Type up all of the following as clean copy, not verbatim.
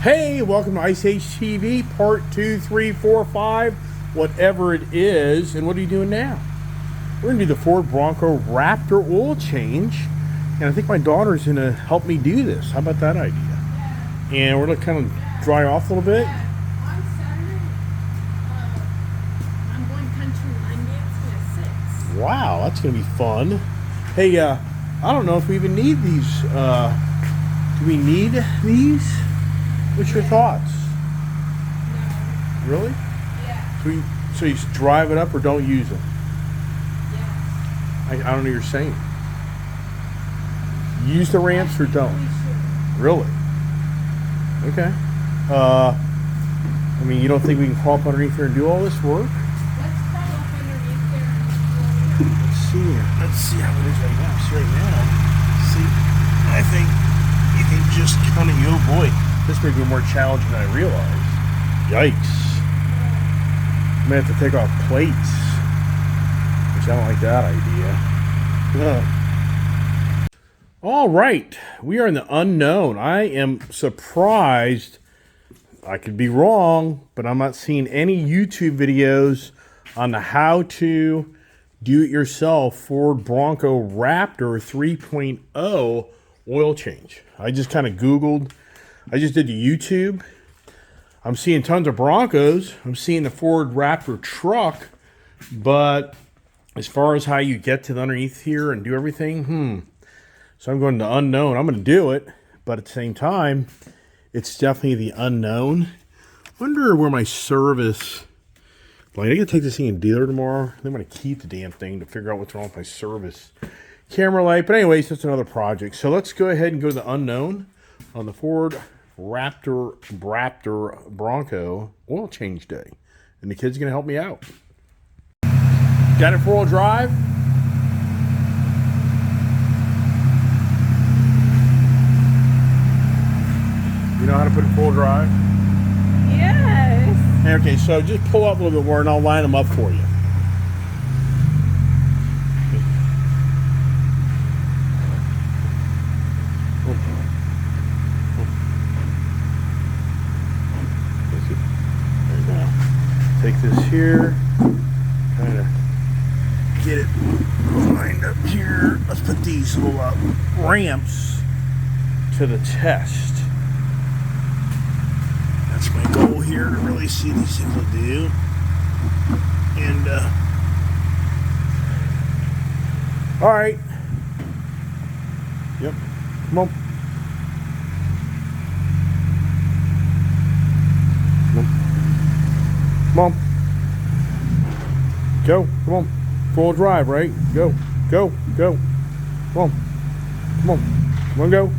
Hey, welcome to Ice Age TV, part 2, 3, 4, 5, whatever it is. And what are you doing now? We're going to do the Ford Bronco Raptor oil change. And I think my daughter's going to help me do this. How about that idea? Yeah. And we're going to kind of dry off a little bit. Yeah. On Saturday, I'm going country line dancing at 6. Wow, that's going to be fun. Hey, I don't know if we even need these. Do we need these? What's your thoughts? No. Really? Yeah. So you just drive it up or don't use it? Yeah. I don't know what you're saying. Use the ramps or don't? Really? Okay. I mean, you don't think we can crawl up underneath here and do all this work? Let's crawl up underneath there and Let's see here. Let's see how it is right now. See right now. See, I think you can just kind of, oh boy, this may be more challenging than I realized. Yikes. I may have to take off plates, which I don't like that idea. All right, we are in the unknown. I am surprised. I could be wrong, but I'm not seeing any YouTube videos on the how to do-it-yourself Ford Bronco Raptor 3.0 oil change. I just kind of Googled. I just did the YouTube. I'm seeing tons of Broncos. I'm seeing the Ford Raptor truck, but as far as how you get to the underneath here and do everything, So I'm going to unknown. I'm going to do it, but at the same time, it's definitely the unknown. Wonder where my service. Like, I gotta take this thing in dealer tomorrow. I'm going to keep the damn thing to figure out what's wrong with my service camera light. But anyways, that's another project. So let's go ahead and go to the unknown on the Ford Raptor Bronco oil change day. And the kid's going to help me out. Got it four-wheel drive. You know how to put it full drive? Yes. Okay, so just pull up a little bit more and I'll line them up for you. Take this here, kind of get it lined up here. Let's put these little ramps to the test. That's my goal here, to really see these things will do. And, all right. Yep. Come on. Come on. Go. Come on. Full drive, right? Go. Go. Go. Come on. Come on. Come on, go.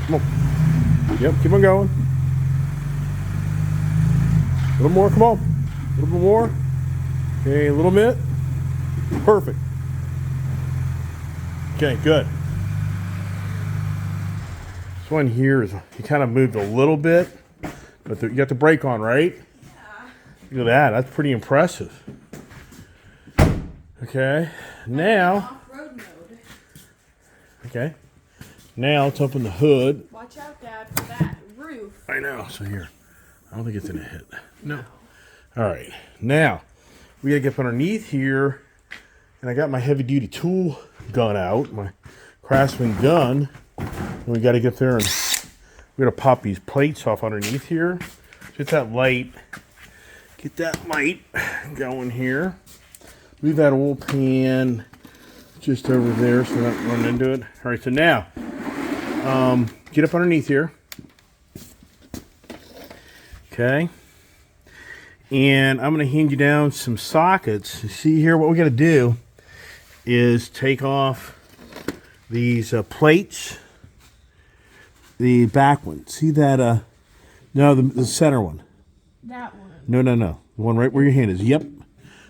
Come on. Yep, keep on going. A little more, come on. A little bit more. Okay, a little bit. Perfect. Okay, good. This one here is, you kind of moved a little bit, but you got the brake on, right? Yeah. Look at that, that's pretty impressive. Okay, now. Off-road mode. Okay, now let's open the hood. Watch out, Dad, for that roof. I know. So here, I don't think it's gonna hit. No. All right. Now we gotta get up underneath here, and I got my heavy-duty tool gun out, my Craftsman gun, and we got to get there and we're gonna pop these plates off underneath here. Get that light going here. Leave that oil pan just over there so we're not running into it. All right. So now, get up underneath here. Okay. And I'm going to hand you down some sockets. See here, what we got to do is take off these plates, the back one. See that? No, the center one. That one. No. The one right where your hand is. Yep.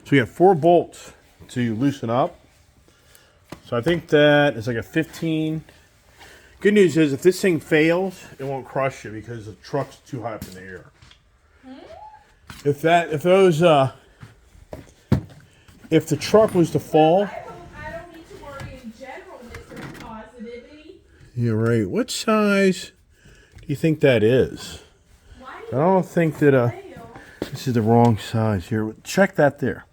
So we got 4 bolts to loosen up. So I think that is like a 15. Good news is if this thing fails, it won't crush you because the truck's too high up in the air. If the truck was to fall. I don't need to worry in general, Mr. Positivity. Yeah, right. What size you think that is? Why I don't think that fail? this is the wrong size here. Check that there.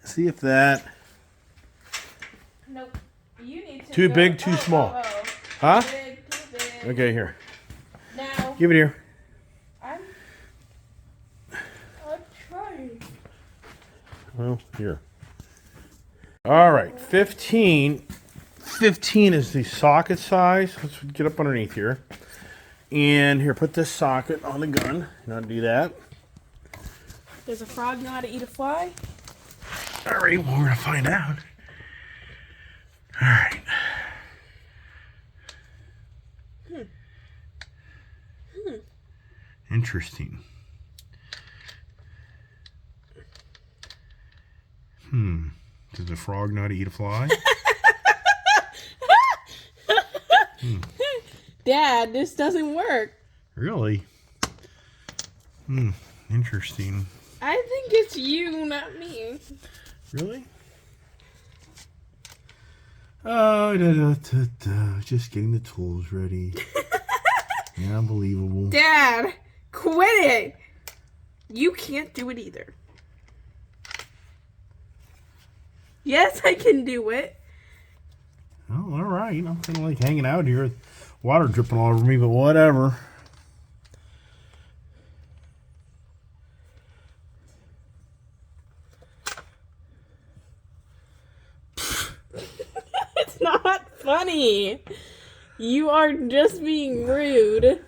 See if that Nope. You need to too go- big, too oh, small. Oh, oh. Huh? Too big, too big. Okay, here. Now, Give it here. I'm trying. Well, here. All right, 15. 15 is the socket size. Let's get up underneath here. And here, put this socket on the gun. Not do that. Does a frog know how to eat a fly? All right, well, we're going to find out. All right. Interesting. Does a frog know how to eat a fly? Dad, this doesn't work. Really? Interesting. I think it's you, not me. Really? Oh, just getting the tools ready. Yeah, unbelievable. Dad, quit it. You can't do it either. Yes, I can do it. Oh, all right. I'm kind of like hanging out here with water dripping all over me, but whatever. It's not funny. You are just being rude.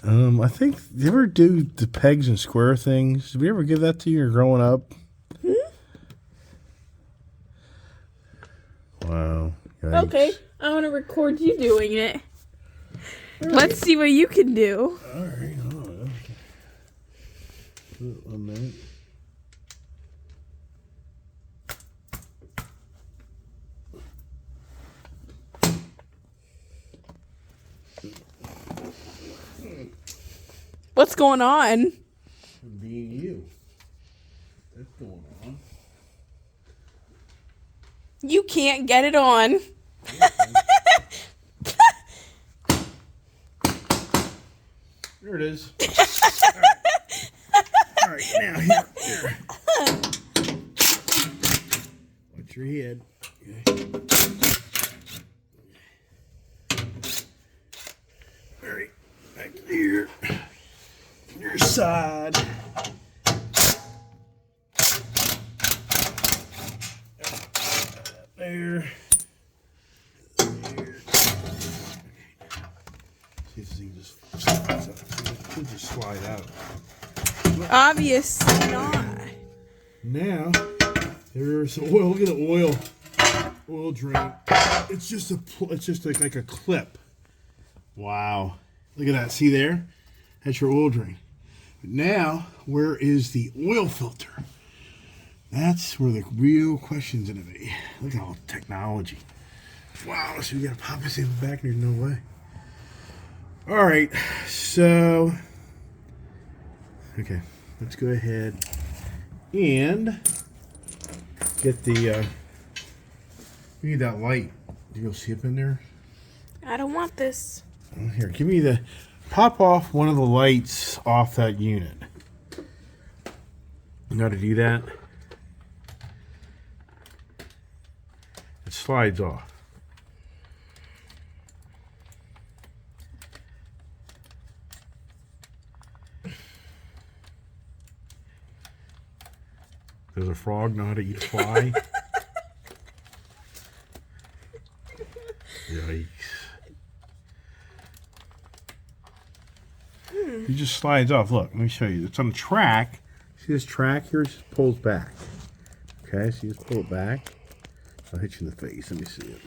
I think, do you ever do the pegs and square things? Did we ever give that to you growing up? Wow. Yikes. Okay, I want to record you doing it. Let's see what you can do. All right. Hold on. 1 minute. What's going on? Being you. That's going on. You can't get it on. There it is. All right, now here. Watch your head. Okay. All right, back here. Your side. There. There. See if this thing just slides up. It could just slide out. Obviously not. Now, there's oil. Look at the oil drain. It's just like a clip. Wow. Look at that. See there? That's your oil drain. But now, where is the oil filter? That's where the real question's gonna be. Look at all the technology. Wow, so we gotta pop this in the back and there's no way. Alright, so okay, let's go ahead and get the we need that light. You go see up in there? I don't want this. Here, give me the pop off one of the lights off that unit. You know how to do that? It slides off. Does a frog know how to eat a fly? Yikes. It just slides off. Look, let me show you. It's on a track. See this track here? It just pulls back. Okay, so you just pull it back. I'll hit you in the face. Let me see it.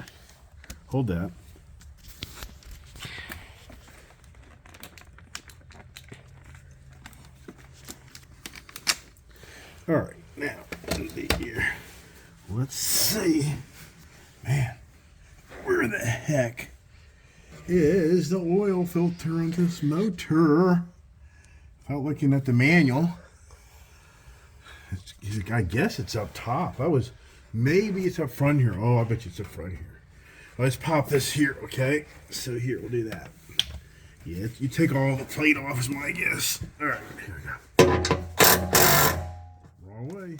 Hold that. All right, now, here. Let's see. Man, where the heck is the oil filter on this motor? Without looking at the manual, I guess it's up top. Maybe it's up front here. Oh, I bet you it's up front here. Let's pop this here, okay? So here, we'll do that. Yeah, you take all the plate off is my guess. All right, here we go. Wrong way.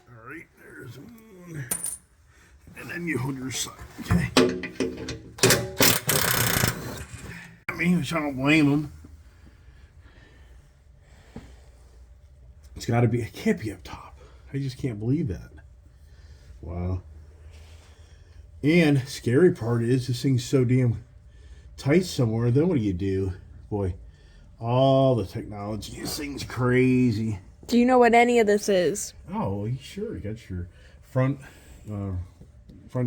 All right, there's one. And then you hold your side, okay? I mean, which I don't blame them. It's got to be, it can't be up top. I just can't believe that. Wow. And scary part is this thing's so damn tight somewhere. Then what do? Boy, all the technology. This thing's crazy. Do you know what any of this is? Oh, sure. You got your front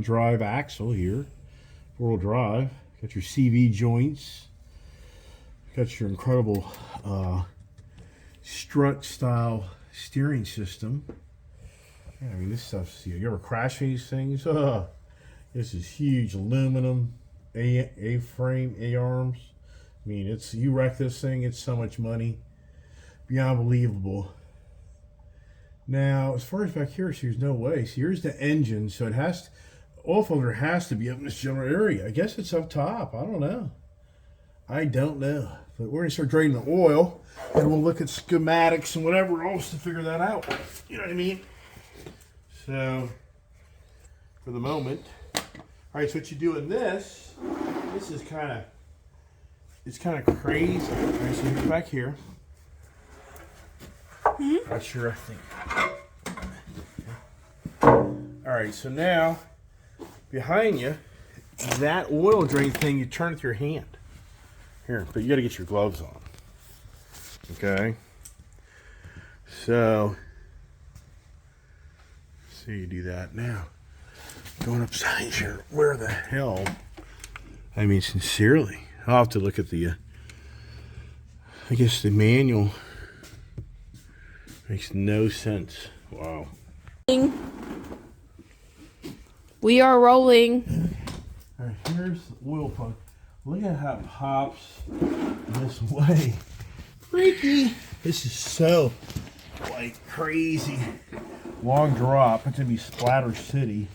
drive axle here, 4-wheel drive. Got your CV joints. Got your incredible strut style steering system. Yeah, I mean, this stuff's, you ever crash these things? This is huge aluminum A-frame, A-arms. I mean, it's, you wreck this thing, it's so much money. Beyond believable. Now, as far as back here, so there's no way. So here's the engine, so it has to, oil filter has to be up in this general area. I guess it's up top. I don't know. But we're going to start draining the oil, and we'll look at schematics and whatever else to figure that out. You know what I mean? So, for the moment, all right, so what you do in this is kind of, it's kind of crazy. All right, so here's back here. Not sure, I think. All right, so now, behind you, that oil drain thing, you turn with your hand. Here, but you got to get your gloves on. Okay? So you do that now. Going upside here, where the hell? I mean, sincerely, I'll have to look at the, I guess the manual. Makes no sense. Wow. We are rolling. All right, here's the oil pump. Look at how it pops this way. Freaky. This is so, like, crazy. Long drop. It's going to be Splatter City.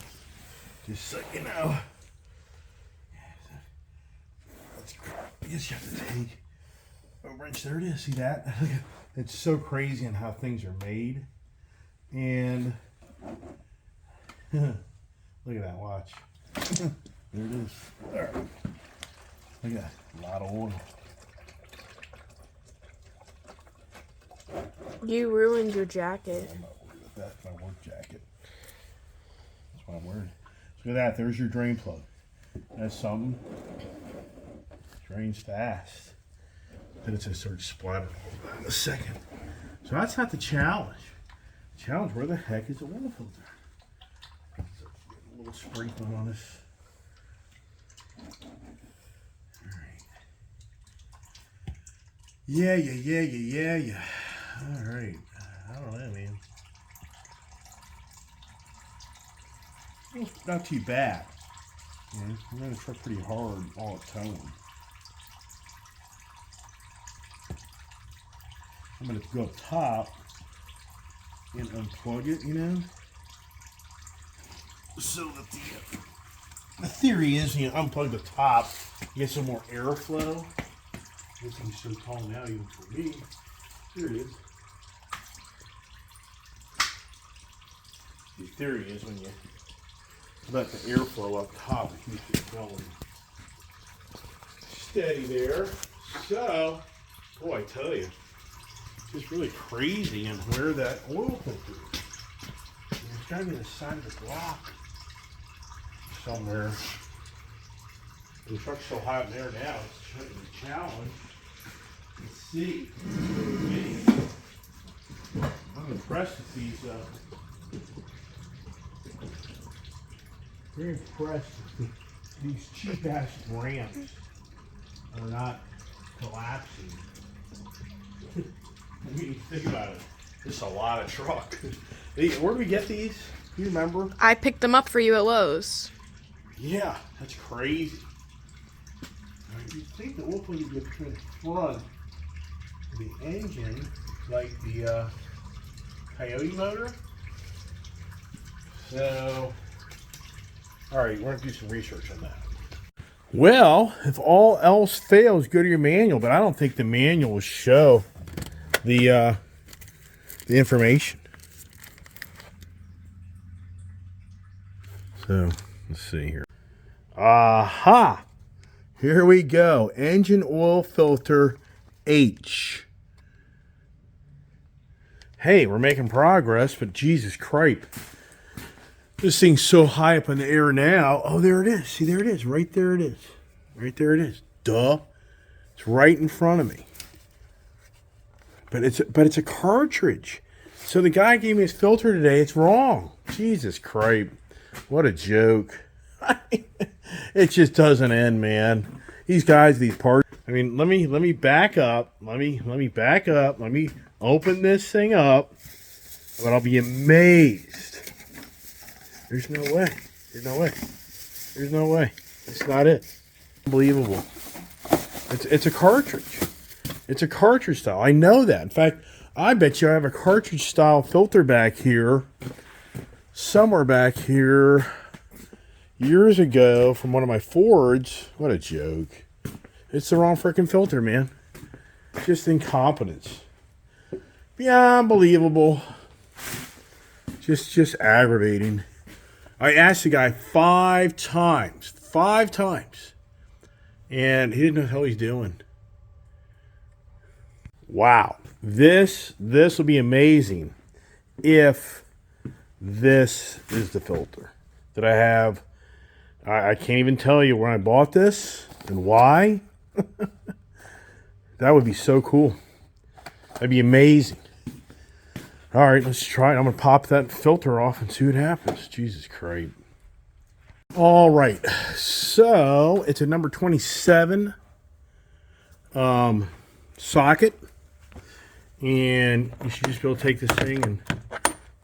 Just so you know. I guess you have to take a wrench. There it is. See that? It's so crazy on how things are made. And look at that. Watch. There it is. All right. Look at that. A lot of oil. You ruined your jacket. I'm not worried about that. My work jacket. That's what I'm wearing. So look at that. There's your drain plug. That's something. Drains fast. Then it's going to start splattering all that in a second. So that's not the challenge. The challenge, where the heck is the oil filter? So a little sprinkling on this. Alright. Yeah. Alright. I don't know, man. Well, not too bad. Yeah, I'm going to try pretty hard all the time. I'm going to go up top and unplug it, you know? So that the theory is, you unplug the top, you get some more airflow. This thing's so tall now, even for me. Here it is. The theory is when you let the airflow up top, it keeps it going steady there. So, boy, I tell you, it's really crazy and where that oil filter is. It's got to be the side of the block somewhere. The truck's so high up there now, it's a challenge. Let's see. I'm impressed with these. Very impressed with these cheap ass ramps are not collapsing. I mean, think about it. It's a lot of truck. Where do we get these? Do you remember? I picked them up for you at Lowe's. Yeah, that's crazy. You'd think the oil plug would be between the front of the engine, like the Coyote motor. So, all right, we're going to do some research on that. Well, if all else fails, go to your manual, but I don't think the manual will show the information. So, let's see here. Aha! Here we go. Engine oil filter H. Hey, we're making progress, but Jesus Christ. This thing's so high up in the air now. Oh, there it is. See, there it is. Right there it is. Right there it is. Duh. It's right in front of me. But it's a cartridge. So the guy gave me his filter today. It's wrong. Jesus Christ. What a joke. It just doesn't end, man. These guys, these parts. I mean, let me back up. Let me back up. Let me open this thing up. But I'll be amazed. There's no way. There's no way. There's no way. That's not it. Unbelievable. It's a cartridge. It's a cartridge style. I know that. In fact, I bet you I have a cartridge style filter back here. Somewhere back here. Years ago from one of my Fords. What a joke. It's the wrong freaking filter, man. Just incompetence. Beyond believable. Just aggravating. I asked the guy 5 times. 5 times. And he didn't know what the hell he's doing. Wow. This will be amazing if this is the filter that I have. I can't even tell you when I bought this and why. That would be so cool. That'd be amazing. All right, let's try it. I'm going to pop that filter off and see what happens. Jesus Christ. All right. So, it's a number 27 socket. And you should just be able to take this thing and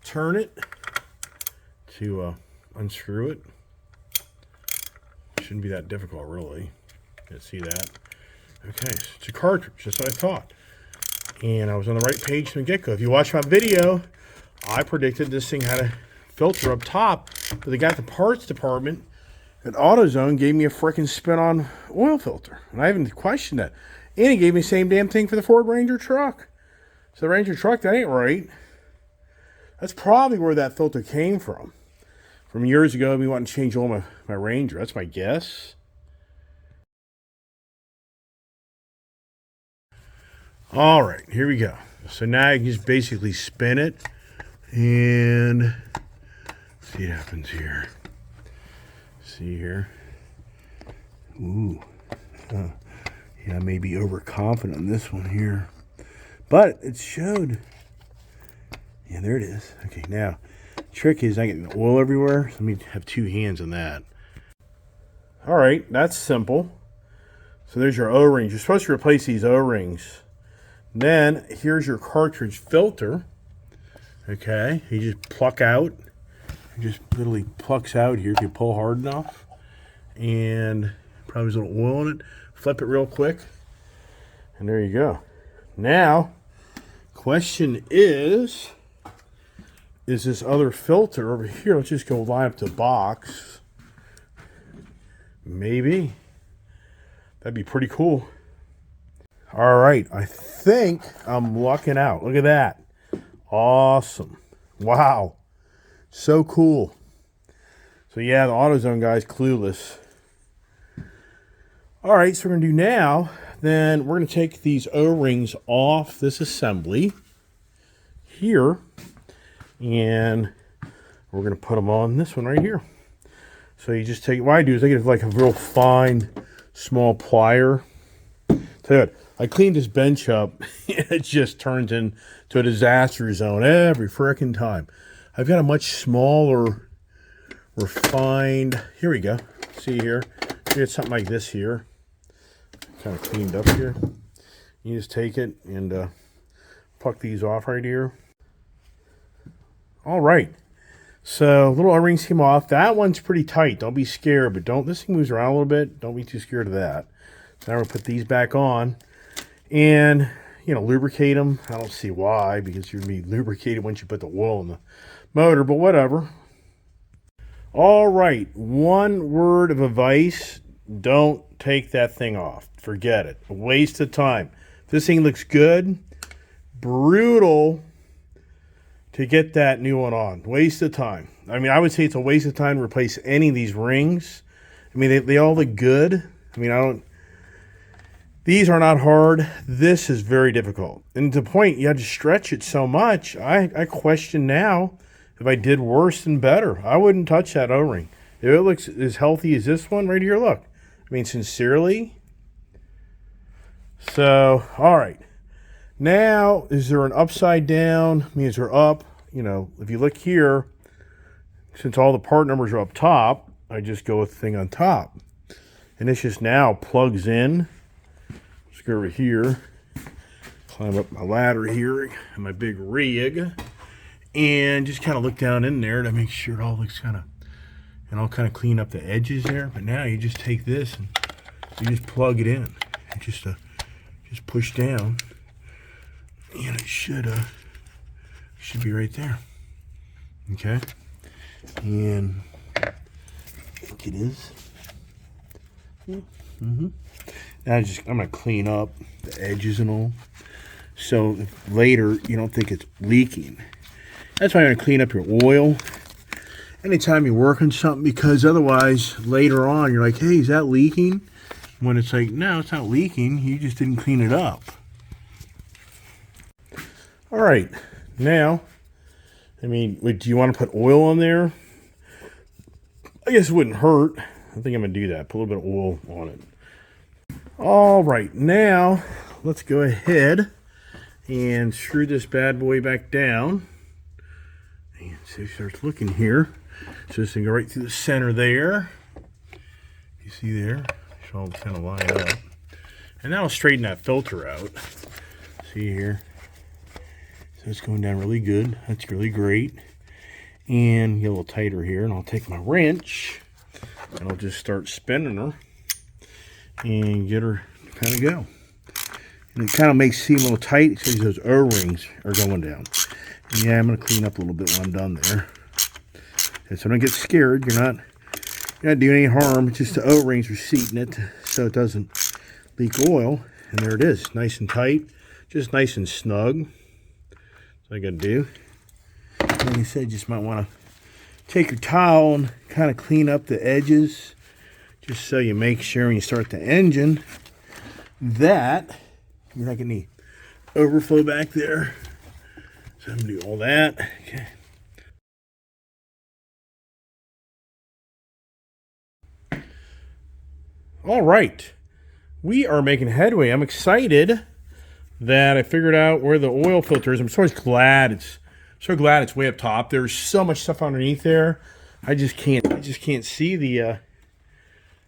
turn it to unscrew it. Shouldn't be that difficult, really. You can see that. Okay, so it's a cartridge, just what I thought. And I was on the right page from the get-go. If you watch my video, I predicted this thing had a filter up top, but the guy at the parts department at AutoZone gave me a freaking spin-on oil filter. And I haven't questioned that. And he gave me the same damn thing for the Ford Ranger truck. So the Ranger truck, that ain't right. That's probably where that filter came from. From years ago, we wanted to change all my Ranger. That's my guess. All right, here we go. So now you can just basically spin it and see what happens here. See here. Ooh. Yeah, I may be overconfident on this one here. But it showed. Yeah, there it is. Okay, now, trick is I get oil everywhere. So let me have 2 hands on that. All right, that's simple. So there's your O-rings. You're supposed to replace these O-rings. Then here's your cartridge filter. Okay, you just pluck out. It just literally plucks out here if you pull hard enough. And probably there's a little oil in it. Flip it real quick. And there you go. Now, question is this other filter over here? Let's just go line up the box. Maybe. That'd be pretty cool. All right, I think I'm lucking out. Look at that. Awesome. Wow. So cool. So yeah, the AutoZone guy's clueless. All right, so we're going to do now, then we're going to take these O-rings off this assembly here, and we're going to put them on this one right here. So you just take, what I do is I get like a real fine, small plier. Tell you what, I cleaned this bench up, it just turns into a disaster zone every frickin' time. I've got a much smaller, refined, here we go, see here, you get something like this here, kind of cleaned up here. You just take it and pluck these off right here. All right, so little O-rings came off. That one's pretty tight, don't be scared, but this thing moves around a little bit, don't be too scared of that. So now we'll put these back on. And, lubricate them. I don't see why, because you're going to be lubricated once you put the oil in the motor, but whatever. All right, one word of advice. don't take that thing off. Forget it. A waste of time. This thing looks good. Brutal to get that new one on. Waste of time. I mean, I would say it's a waste of time to replace any of these rings. I mean, they all look good. I mean, these are not hard. This is very difficult. And to the point, you had to stretch it so much. I question now if I did worse than better. I wouldn't touch that O-ring. If it looks as healthy as this one right here, look. I mean, sincerely. So, all right. Now, is there an upside down? Means they're up. You know, if you look here, since all the part numbers are up top, I just go with the thing on top. And this just now plugs in. Let's go over here. Climb up my ladder here and my big rig. And just kind of look down in there to make sure it all looks kind of, and I'll kind of clean up the edges there. But now you just take this and you just plug it in. And just push down. And it should be right there. Okay. And I think it is. Mm-hmm. Now I'm going to clean up the edges and all. So later you don't think it's leaking. That's why I'm going to clean up your oil anytime you work on something, because otherwise later on you're like, hey, is that leaking? When it's like, no, it's not leaking. You just didn't clean it up. All right. Now, I mean, do you want to put oil on there? I guess it wouldn't hurt. I think I'm going to do that. Put a little bit of oil on it. All right. Now, let's go ahead and screw this bad boy back down. And so it starts looking here. So this can go right through the center there. You see there? So I'll kind of line up. And now I'll straighten that filter out. See here? So it's going down really good. That's really great. And get a little tighter here. And I'll take my wrench and I'll just start spinning her and get her to kind of go. And it kind of makes it seem a little tight because those O-rings are going down. And yeah, I'm going to clean up a little bit when I'm done there. And so don't get scared. You're not doing any harm. It's just the O-rings are seating it so it doesn't leak oil. And there it is. Nice and tight. Just nice and snug. That's all I got to do. Like I said, you just might want to take your towel and kind of clean up the edges. Just so you make sure when you start the engine that you're not getting any overflow back there. So I'm going to do all that. Okay. All right. We are making headway. I'm excited that I figured out where the oil filter is. I'm so glad it's way up top. There's so much stuff underneath there. I just can't see the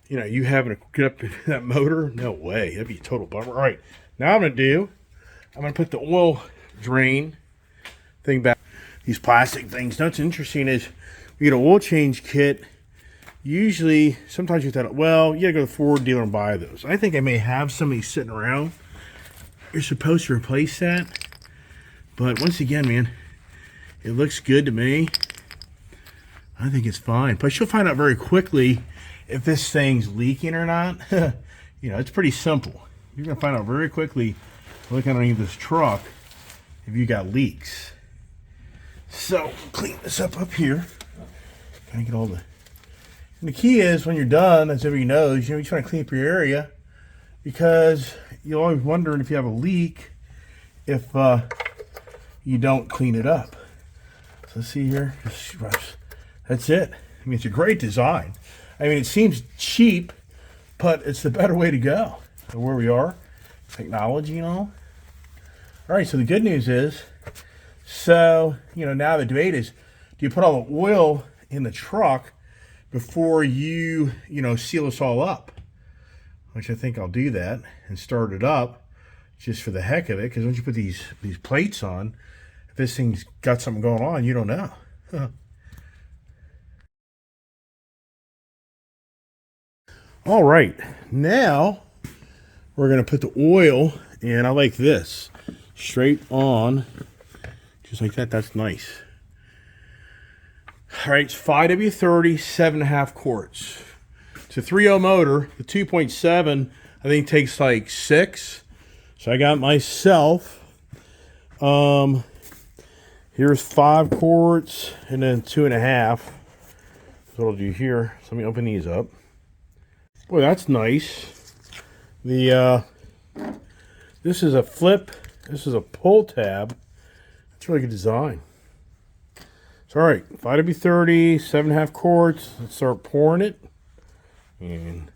you having to get up that motor. No way. That'd be a total bummer. All right. Now I'm going to put the oil drain thing back. These plastic things. Now what's interesting is we get an oil change kit. Usually, sometimes you thought, well, you gotta go to the Ford dealer and buy those. I think I may have somebody sitting around. You're supposed to replace that. But once again, man, it looks good to me. I think it's fine. But you'll find out very quickly if this thing's leaking or not. It's pretty simple. You're gonna find out very quickly, looking underneath this truck, if you got leaks. So, clean this up here. Kind of get all the... And the key is, when you're done, as everybody knows, you try to clean up your area, because you're always wondering if you have a leak if you don't clean it up. So let's see here. That's it. I mean, it's a great design. I mean, it seems cheap, but it's the better way to go. So where we are, technology and all. All right, so the good news is, now the debate is, do you put all the oil in the truck before you seal this all up? Which I think I'll do that and start it up just for the heck of it, because once you put these plates on, if this thing's got something going on, you don't know. All right, now we're going to put the oil in. I like this. Straight on, just like that. That's nice. All right, it's 5W30, 7.5 quarts. It's a 3.0 motor. The 2.7, I think, takes like 6. So I got myself, here's 5 quarts and then 2.5. That's what I'll do here. So let me open these up. Boy, that's nice. The this is a flip. This is a pull tab. That's really good design. So all right, 5W30, 7.5 quarts. Let's start pouring it and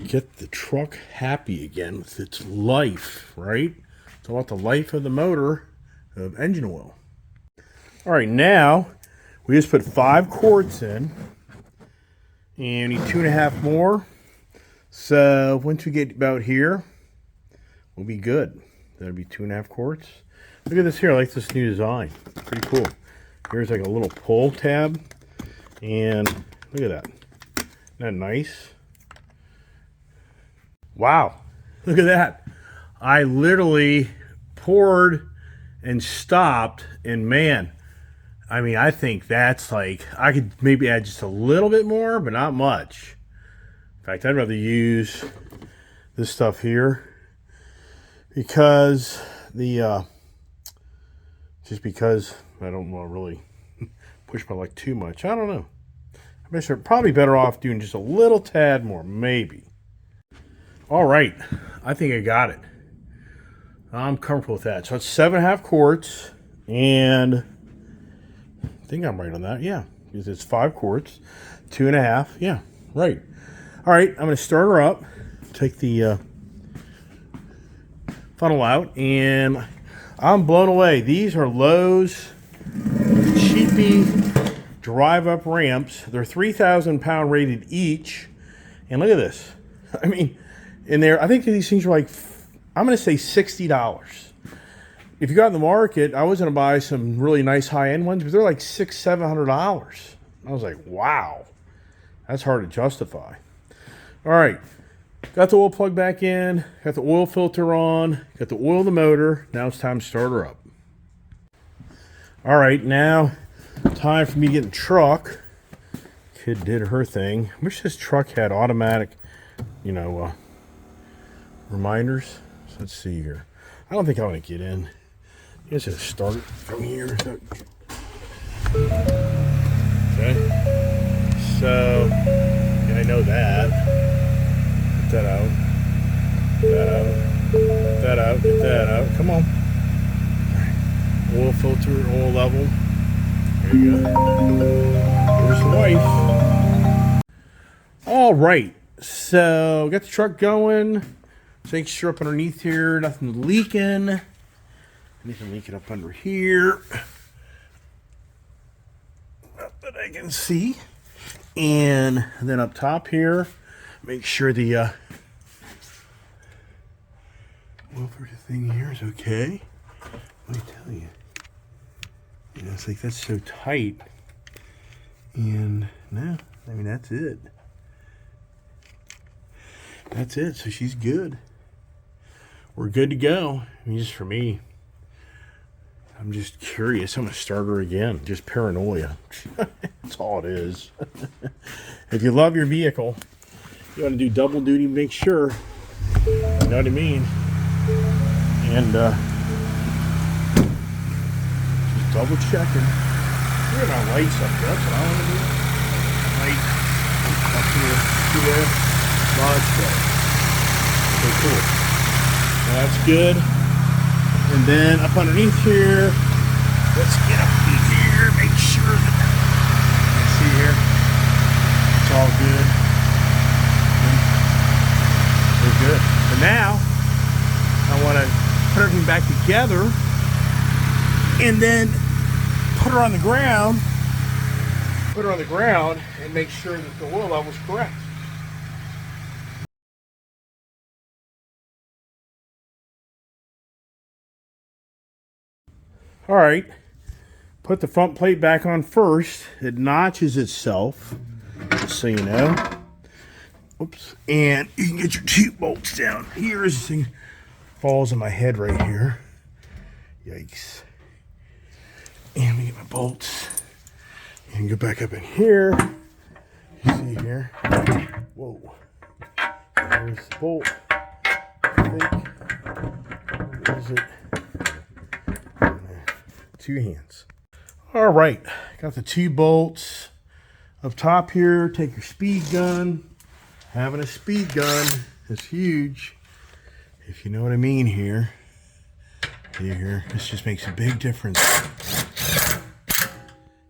get the truck happy again with its life, right? It's all about the life of the motor of engine oil. All right, now we just put 5 quarts in and we need 2.5 more. So once we get about here, we'll be good. That'll be 2.5 quarts. Look at this here. I like this new design. Pretty cool. Here's like a little pull tab. And look at that. Isn't that nice? Wow. Look at that. I literally poured and stopped. And man, I mean, I think that's like, I could maybe add just a little bit more, but not much. In fact, I'd rather use this stuff here because just because I don't want to really push my luck too much. I don't know. I'm probably better off doing just a little tad more, maybe. All right, I think I got it. I'm comfortable with that. So it's 7.5 quarts, and I think I'm right on that. Yeah, because it's 5 quarts, 2.5. Yeah, right. All right, I'm going to start her up, take the funnel out, and I'm blown away. These are Lowe's cheapy drive-up ramps. They're 3,000 pound rated each, and look at this. I mean, in there, I think these things are like, I'm going to say $60. If you got in the market, I was going to buy some really nice high-end ones, but they're like $600-700. I was like, wow, that's hard to justify. All right, got the oil plug back in, got the oil filter on, got the oil in the motor. Now it's time to start her up. All right, now time for me to get in the truck. Kid did her thing. I wish this truck had automatic, reminders. So let's see here. I don't think I want to get in. I guess I'll start it from here. Okay. So, yeah, I know that. Get that out. Get that out. Get that out. Get that out. Come on. Oil filter, oil level. There you go. There's the wife. All right. So, got the truck going. Make sure up underneath here, nothing leaking. Anything leaking up under here. Not that I can see. And then up top here, make sure the oil filter thing here is okay. Let me tell you. It's like that's so tight. And no, I mean, that's it. That's it. So she's good. We're good to go. I mean, just for me, I'm just curious. I'm going to start her again. Just paranoia. That's all it is. If you love your vehicle, you want to do double duty, make sure. You know what I mean? And just double checking. We're my lights up there. That's what I want to do. Light up here. See there? Much better. Okay, cool. Now that's good. And then up underneath here, let's get up in here, make sure that, see here, it's all good. We're good. So now, I want to put everything back together and then put her on the ground, and make sure that the oil level is correct. All right, put the front plate back on first. It notches itself, just so you know. Oops. And you can get your 2 bolts down here. This thing falls on my head right here. Yikes. And let me get my bolts. And go back up in here. See here. Whoa. There's the bolt. I think. Where is it? 2 hands. All right. Got the 2 bolts up top here. Take your speed gun. Having a speed gun is huge, if you know what I mean here. Here, this just makes a big difference.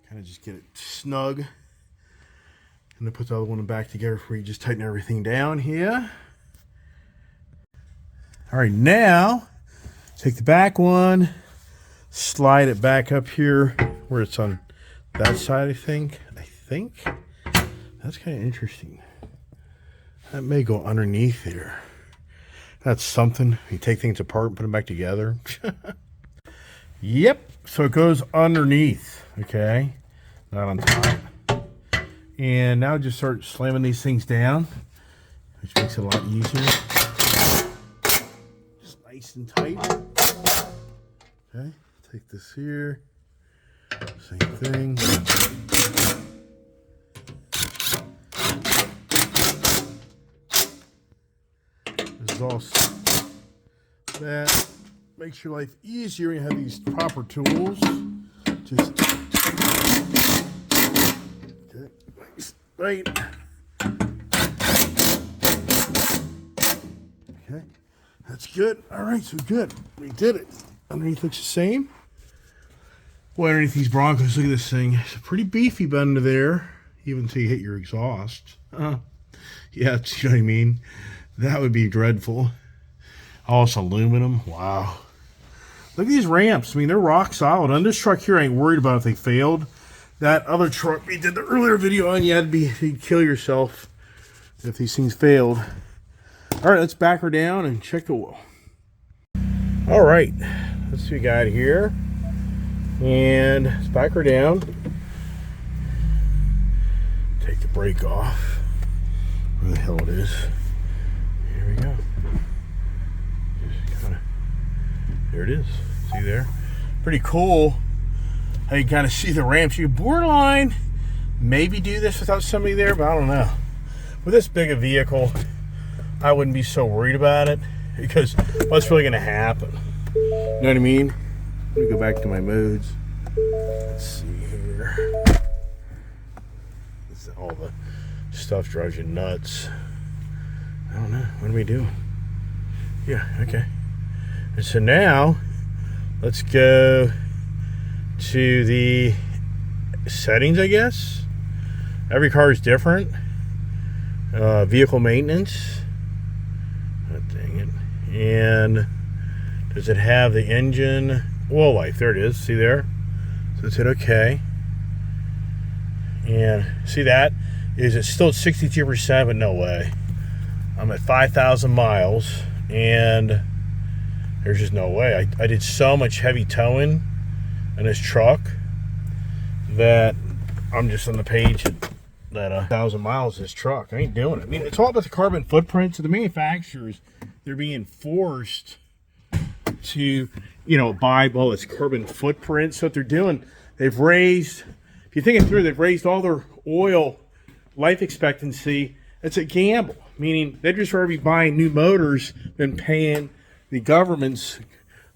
Kind of just get it snug. And then put the other one back together before you just tighten everything down here. All right, now take the back one, slide it back up here where it's on that side, I think. That's kind of interesting. That may go underneath there. That's something. You take things apart and put them back together. Yep. So it goes underneath. Okay. Not on top. And now just start slamming these things down, which makes it a lot easier. Just nice and tight. Okay. Take this here. Same thing. This is all that makes your life easier when you have these proper tools. Just okay, nice, right. Okay, that's good. All right, so good. We did it. Underneath looks the same. Well, underneath these Broncos, look at this thing. It's a pretty beefy under there, even until you hit your exhaust. Yeah, you know what I mean? That would be dreadful. Oh, it's aluminum. Wow. Look at these ramps. I mean, they're rock solid. On this truck here, I ain't worried about if they failed. That other truck we did the earlier video on, you'd kill yourself if these things failed. All right, let's back her down and check the wheel. All right, let's see what we got here. And let's back her down. Take the brake off. Where the hell it is. Here we go. Just kinda, there it is. See there? Pretty cool how you kind of see the ramps. You borderline maybe do this without somebody there, but I don't know. With this big a vehicle, I wouldn't be so worried about it because what's really going to happen? You know what I mean? Let me go back to my modes. Let's see here. All the stuff drives you nuts. I don't know. What are we doing? Yeah, okay. And so now, let's go to the settings, I guess. Every car is different. Vehicle maintenance. Oh, dang it. And does it have the engine oil life? There it is. See there? So let's hit OK. And see that? Is it still at 62%? But no way. I'm at 5,000 miles. And there's just no way. I did so much heavy towing in this truck that I'm just on the page that 1,000 miles this truck. I ain't doing it. I mean, it's all about the carbon footprint. So the manufacturers, they're being forced to, you know, buy all its carbon footprint. So what they're doing, they've raised, if you think it through, they've raised all their oil life expectancy. It's a gamble, meaning they'd just rather be buying new motors than paying the government's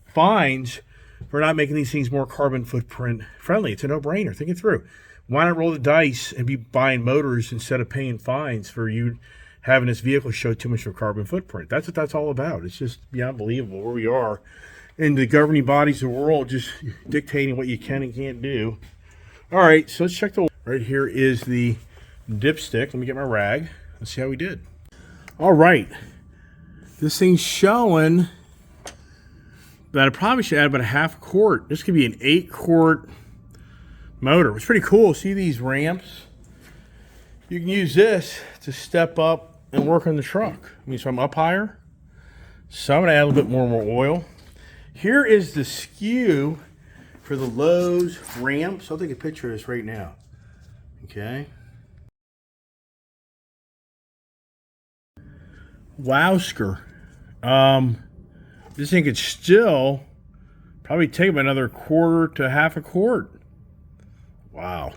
fines for not making these things more carbon footprint friendly. It's a no-brainer. Think it through. Why not roll the dice and be buying motors instead of paying fines for you having this vehicle show too much of a carbon footprint? That's what that's all about. It's just beyond unbelievable where we are in the governing bodies of the world just dictating what you can and can't do. All right, so let's check the... Right here is the dipstick. Let me get my rag. Let's see how we did. All right. This thing's showing that I probably should add about a half quart. This could be an 8-quart motor. It's pretty cool. See these ramps? You can use this to step up and work on the truck. I mean, so I'm up higher. So I'm going to add a little bit more oil. Here is the skew for the Lowe's ramps. I'll take a picture of this right now. Okay. Wowsker. This thing could still probably take about another quarter to half a quart. Wow.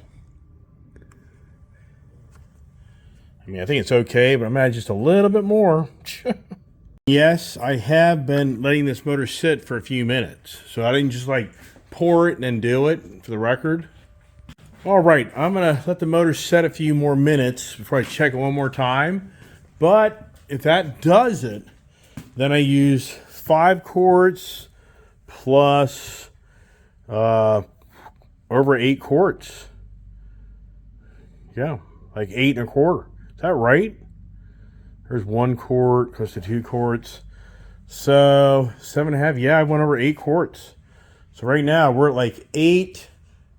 I mean, I think it's okay, but I'm gonna add just a little bit more. Yes, I have been letting this motor sit for a few minutes. So I didn't just like pour it and then do it, for the record. All right, I'm gonna let the motor set a few more minutes before I check it one more time. But if that does it, then I use 5 quarts plus over 8 quarts. Yeah, like 8 1/4. Is that right? There's 1 quart, close to 2 quarts. So 7 1/2. Yeah, I went over 8 quarts. So right now we're at like 8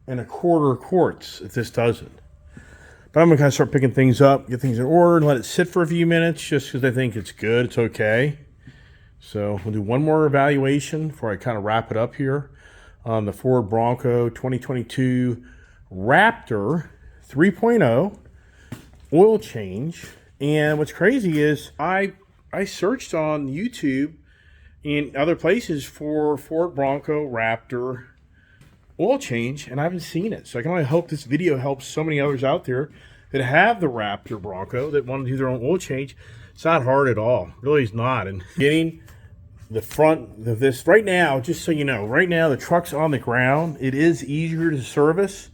1/4 quarts if this doesn't. But I'm gonna kind of start picking things up, get things in order, and let it sit for a few minutes just because I think it's good, it's okay. So we'll do one more evaluation before I kind of wrap it up here on the Ford Bronco 2022 Raptor 3.0 oil change. And what's crazy is I searched on YouTube and other places for Ford Bronco Raptor oil change, and I haven't seen it. So I can only hope this video helps so many others out there that have the Raptor Bronco that want to do their own oil change. It's not hard at all. Really, it's not. And getting the front of this right now, just so you know, right now the truck's on the ground. It is easier to service,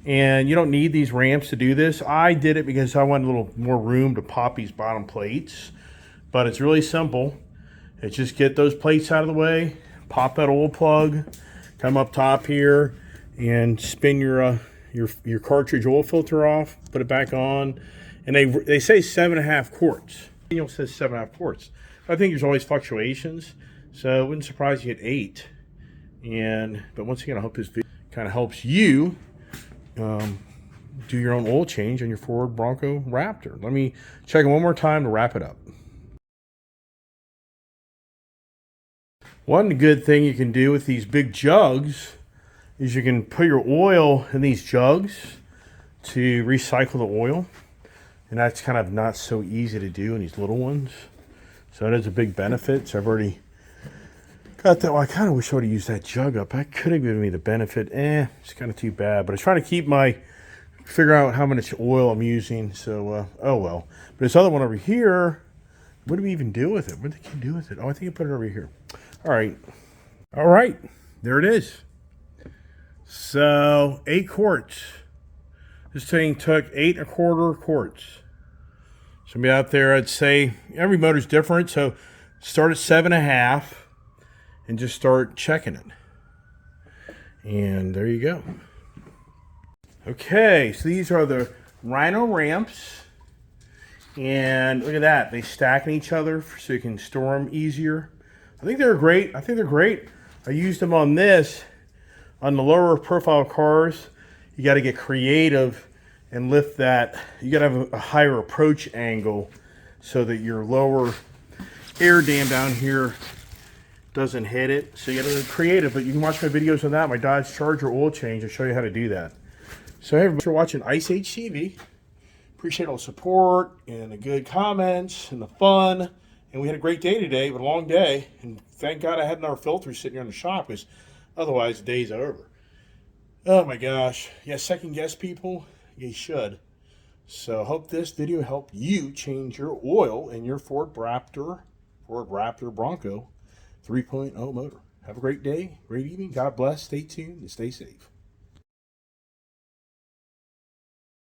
and you don't need these ramps to do this. I did it because I wanted a little more room to pop these bottom plates, but it's really simple. It's just get those plates out of the way, pop that oil plug, come up top here, and spin your cartridge oil filter off, put it back on, and they say 7 1/2 quarts. It says 7 1/2 quarts. I think there's always fluctuations, so it wouldn't surprise you at 8. But once again, I hope this video kind of helps you do your own oil change on your Ford Bronco Raptor. Let me check it one more time to wrap it up. One good thing you can do with these big jugs is you can put your oil in these jugs to recycle the oil. And that's kind of not so easy to do in these little ones. So that is a big benefit. So I've already got that. Well, I kind of wish I would have used that jug up. That could have given me the benefit. It's kind of too bad. But I was trying to figure out how much oil I'm using. So, oh well. But this other one over here, what do we even do with it? What did you do with it? Oh, I think I put it over here. All right. All right. There it is. So 8 quarts. This thing took 8 1/4 quarts. Somebody out there, I'd say every motor's different. So start at 7 1/2 and just start checking it. And there you go. Okay, so these are the Rhino ramps. And look at that. They stack in each other so you can store them easier. I think they're great. I used them on this. On the lower profile cars, you got to get creative and lift that. You got to have a higher approach angle so that your lower air dam down here doesn't hit it. So you got to be creative, but you can watch my videos on that. My Dodge Charger oil change. I'll show you how to do that. So hey, everybody, for watching Ice Age TV. Appreciate all the support and the good comments and the fun. And we had a great day today, but a long day. And thank God I had our filters sitting here in the shop, because otherwise the day's over. Oh my gosh. Yeah, second guess people, you should. So I hope this video helped you change your oil in your Ford Raptor Bronco 3.0 motor. Have a great day, great evening. God bless. Stay tuned and stay safe.